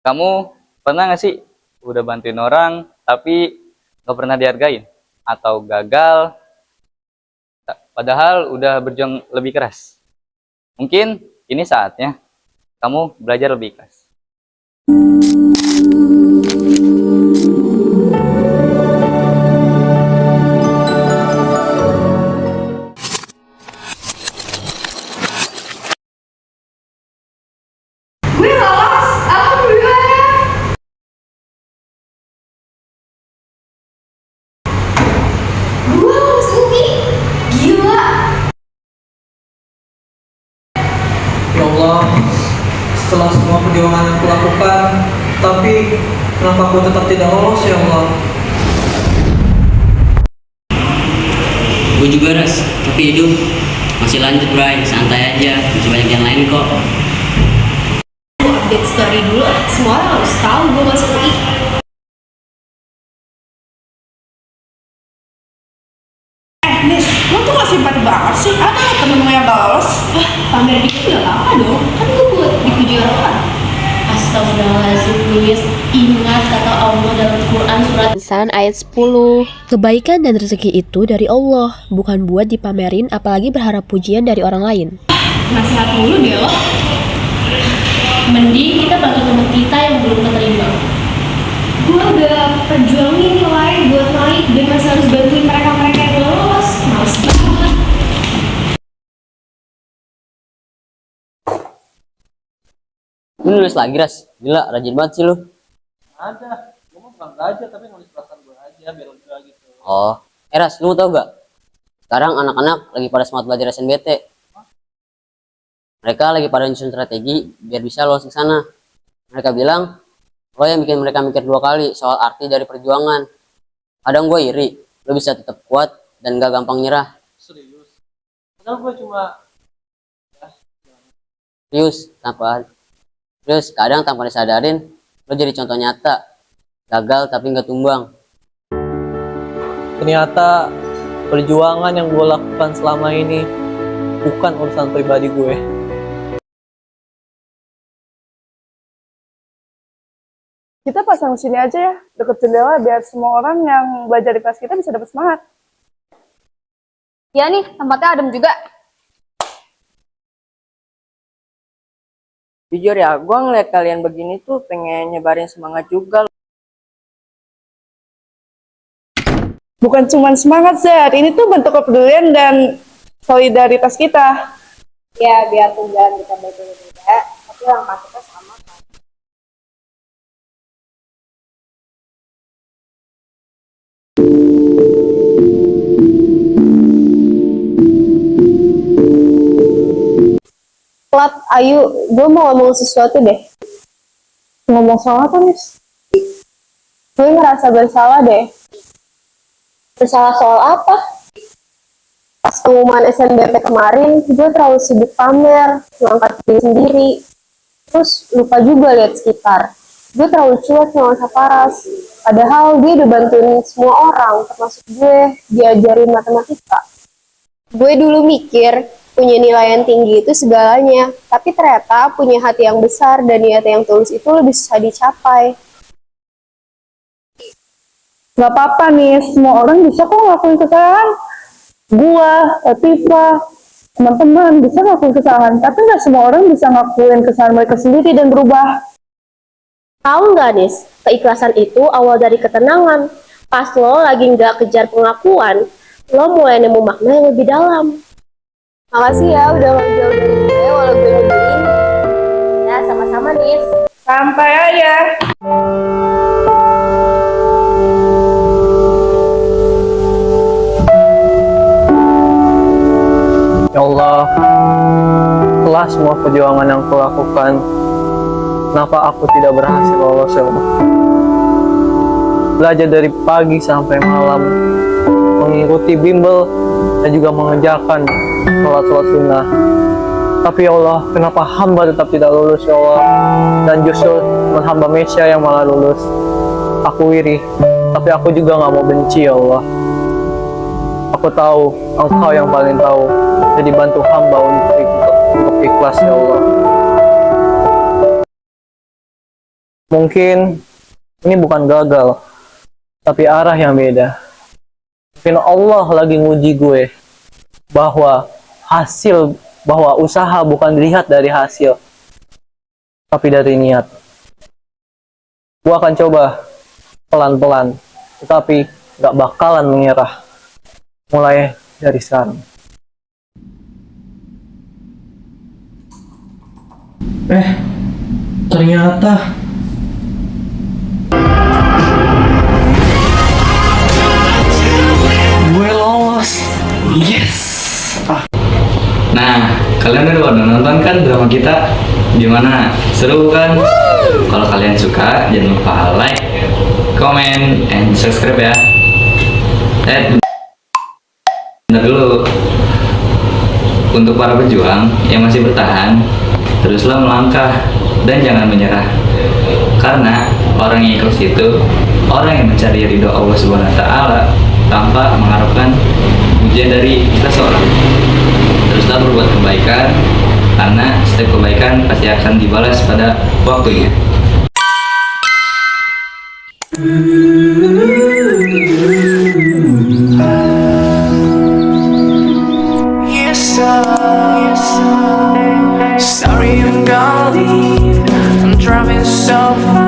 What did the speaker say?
Kamu pernah nggak sih udah bantuin orang tapi nggak pernah dihargain? Atau gagal padahal udah berjuang lebih keras? Mungkin ini saatnya kamu belajar lebih keras. Gue lolos, alhamdulillah. Gue lolos UI, gila. Ya Allah, setelah semua perjuangan yang kulakukan, tapi kenapa aku tetap tidak lolos ya Allah? Gue juga ras, tapi hidup masih lanjut bray, santai aja, masih banyak yang lain kok. Gue update story dulu, semua orang harus tahu gue masuk UI. Nis, lo tuh gak simpati banget sih? Ada lo temen lo yang gak lolos? Pamer dikit gak apa-apa dong, kan gue buat dipuji orang. Astagfirullahaladzim, Nis. Ingat kata Allah dalam Quran surat Insan ayat 10. Kebaikan dan rezeki itu dari Allah, bukan buat dipamerin apalagi berharap pujian dari orang lain. nasihat dulu deh lo. Mending kita bantu teman kita yang belum keterima. Gue udah perjuangin nilai buat naik dan masih harus bantuin mereka-mereka yang belum lolos. Males banget. Lu nulis lagi ras, gila rajin banget sih lu. Ada, gue mau bukan belajar tapi nulis perasaan gue aja biar lega gitu. Oh, ras, lu tau gak? Sekarang anak-anak lagi pada semangat belajar SNBT. Mereka lagi pada nyusun strategi biar bisa lolos ke sana. Mereka bilang, lo yang bikin mereka mikir 2 kali soal arti dari perjuangan. Kadang gue iri, lo bisa tetap kuat dan gak gampang nyerah. Serius. Padahal gue cuma Terus kadang tanpa disadarin, lo jadi contoh nyata. Gagal tapi nggak tumbang. ternyata perjuangan yang gue lakukan selama ini bukan urusan pribadi gue. Kita pasang sini aja ya, deket jendela biar semua orang yang belajar di kelas kita bisa dapat semangat. Ya nih, tempatnya adem juga. Jujur ya, gue ngeliat kalian begini tuh pengen nyebarin semangat juga. Bukan cuma semangat, Zed. Ini tuh bentuk kepedulian dan solidaritas kita. Ya, biar tujuan kita berbeda, tapi langkah kita sama. Plat, ayo, gue mau ngomong sesuatu deh. Ngomong soal apa, Nis? Gue ngerasa bersalah deh. Bersalah soal apa? Pas pengumuman SNBP kemarin, gue terlalu sibuk pamer, ngangkat diri sendiri. Terus lupa juga lihat sekitar. Gue terlalu cuek sama Saparas. Padahal dia udah bantuin semua orang, termasuk gue, diajarin matematika. Gue dulu mikir, punya nilai yang tinggi itu segalanya. Tapi ternyata punya hati yang besar dan niat yang tulus itu lebih susah dicapai. Gak apa-apa nih, semua orang bisa kok ngelakuin kesalahan. Gua, Latifa, teman-teman bisa ngelakuin kesalahan. Tapi gak semua orang bisa ngelakuin kesalahan mereka sendiri dan berubah. Tahu nggak, Nis? Keikhlasan itu awal dari ketenangan. Pas lo lagi nggak kejar pengakuan, lo mulai nemu makna yang lebih dalam. Makasih ya udah mau jauh dari gue walau gue nyebelin. Ya, sama-sama, Nis. Sampai aja. Ya Allah, setelah semua perjuangan yang kulakukan, kenapa aku tidak berhasil lolos ya Allah? Belajar dari pagi sampai malam, mengikuti bimbel dan juga mengerjakan sholat-sholat sunnah. Tapi ya Allah, kenapa hamba tetap tidak lulus ya Allah? Dan justru teman hamba Mesya yang malah lulus. Aku iri, tapi aku juga gak mau benci ya Allah. Aku tahu, Engkau yang paling tahu. Jadi bantu hamba untuk ikhlas ya Allah. Mungkin ini bukan gagal, tapi arah yang beda. Mungkin Allah lagi nguji gue bahwa usaha bukan dilihat dari hasil, tapi dari niat. Gue akan coba pelan-pelan, tetapi gak bakalan menyerah. Mulai dari sekarang. Ternyata gue lolos. Yes. Nah, kalian udah pada nonton kan drama kita? Gimana? Seru kan? Kalau kalian suka, jangan lupa like, comment, and subscribe ya. Bentar dulu. Untuk para pejuang yang masih bertahan, teruslah melangkah dan jangan menyerah. Karena orang yang ikhlas itu orang yang mencari ridho Allah Subhanahu wa taala tanpa mengharapkan pujian dari kita seorang. Teruslah berbuat kebaikan karena setiap kebaikan pasti akan dibalas pada waktunya. Sorry, I'm gonna leave. I'm driving so far.